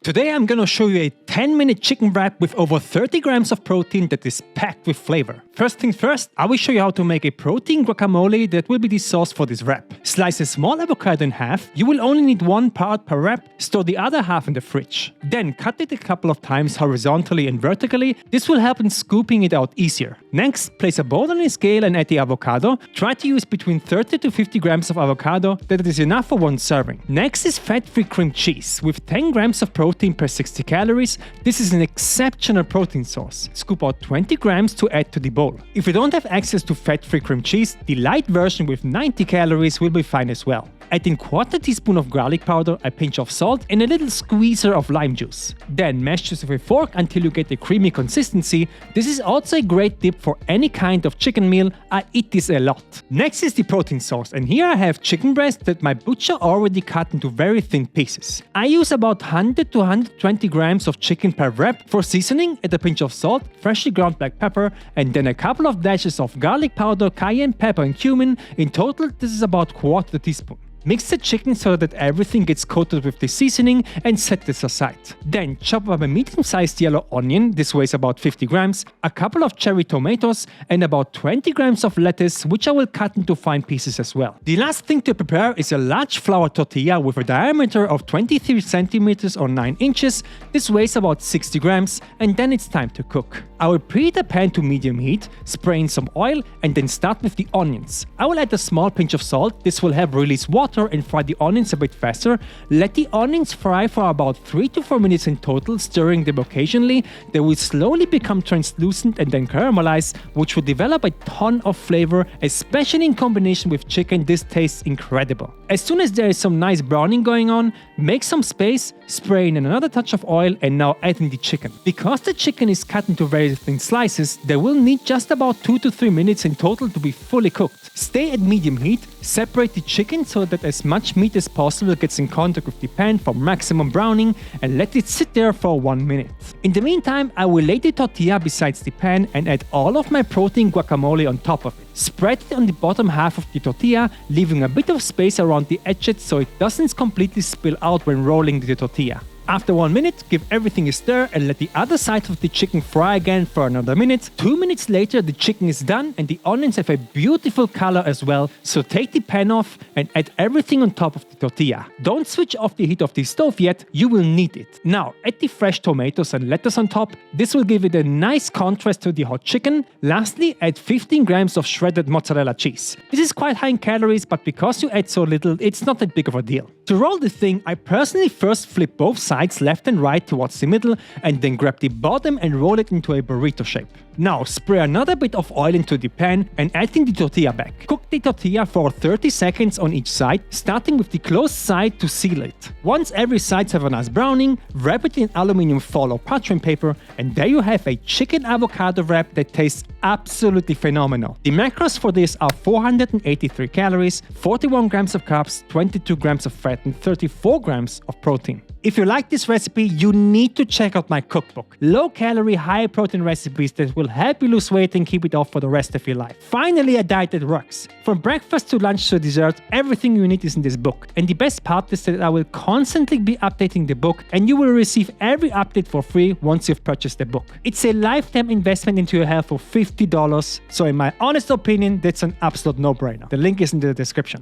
Today I'm gonna show you a 10-minute chicken wrap with over 30 grams of protein that is packed with flavor. First things first, I will show you how to make a protein guacamole that will be the sauce for this wrap. Slice a small avocado in half. You will only need one part per wrap, store the other half in the fridge. Then cut it a couple of times horizontally and vertically. This will help in scooping it out easier. Next, place a bowl on a scale and add the avocado. Try to use between 30 to 50 grams of avocado, that is enough for one serving. Next is fat-free cream cheese with 10 grams of protein per 60 calories. This is an exceptional protein source. Scoop out 20 grams to add to the bowl. If you don't have access to fat-free cream cheese, the light version with 90 calories will be fine as well. Add in quarter teaspoon of garlic powder, a pinch of salt, and a little squeezer of lime juice. Then mash this with a fork until you get a creamy consistency. This is also a great dip for any kind of chicken meal. I eat this a lot. Next is the protein sauce, and here I have chicken breast that my butcher already cut into very thin pieces. I use about 100 to 120 grams of chicken per wrap. For seasoning, add a pinch of salt, freshly ground black pepper, and then a couple of dashes of garlic powder, cayenne pepper, and cumin. In total, this is about quarter teaspoon. Mix the chicken so that everything gets coated with the seasoning and set this aside. Then chop up a medium-sized yellow onion, this weighs about 50 grams, a couple of cherry tomatoes, and about 20 grams of lettuce, which I will cut into fine pieces as well. The last thing to prepare is a large flour tortilla with a diameter of 23 centimeters or 9 inches. This weighs about 60 grams, and then it's time to cook. I will preheat a pan to medium heat, spray in some oil, and then start with the onions. I will add a small pinch of salt. This will help release water and fry the onions a bit faster. Let the onions fry for about 3 to 4 minutes in total, stirring them occasionally. They will slowly become translucent and then caramelize, which will develop a ton of flavor, especially in combination with chicken. This tastes incredible. As soon as there is some nice browning going on, make some space, spray in another touch of oil, and now add in the chicken. Because the chicken is cut into very thin slices, they will need just about 2 to 3 minutes in total to be fully cooked. Stay at medium heat, separate the chicken so that as much meat as possible gets in contact with the pan for maximum browning, and let it sit there for 1 minute. In the meantime, I will lay the tortilla beside the pan and add all of my protein guacamole on top of it. Spread it on the bottom half of the tortilla, leaving a bit of space around the edges so it doesn't completely spill out when rolling the tortilla. After 1 minute, give everything a stir and let the other side of the chicken fry again for another minute. 2 minutes later, the chicken is done and the onions have a beautiful color as well, so take the pan off and add everything on top of the tortilla. Don't switch off the heat of the stove yet, you will need it. Now, add the fresh tomatoes and lettuce on top. This will give it a nice contrast to the hot chicken. Lastly, add 15 grams of shredded mozzarella cheese. This is quite high in calories, but because you add so little, it's not that big of a deal. To roll the thing, I personally first flip both sides left and right towards the middle, and then grab the bottom and roll it into a burrito shape. Now spray another bit of oil into the pan and add in the tortilla back. Cook the tortilla for 30 seconds on each side, starting with the closed side to seal it. Once every sides have a nice browning, wrap it in aluminum foil or parchment paper, and there you have a chicken avocado wrap that tastes absolutely phenomenal. The macros for this are 483 calories, 41 grams of carbs, 22 grams of fat, and 34 grams of protein. If you like this recipe, you need to check out my cookbook. Low-calorie, high-protein recipes that will help you lose weight and keep it off for the rest of your life. Finally, a diet that works. From breakfast to lunch to dessert, everything you need is in this book. And the best part is that I will constantly be updating the book, and you will receive every update for free once you've purchased the book. It's a lifetime investment into your health for $50, so in my honest opinion, that's an absolute no-brainer. The link is in the description.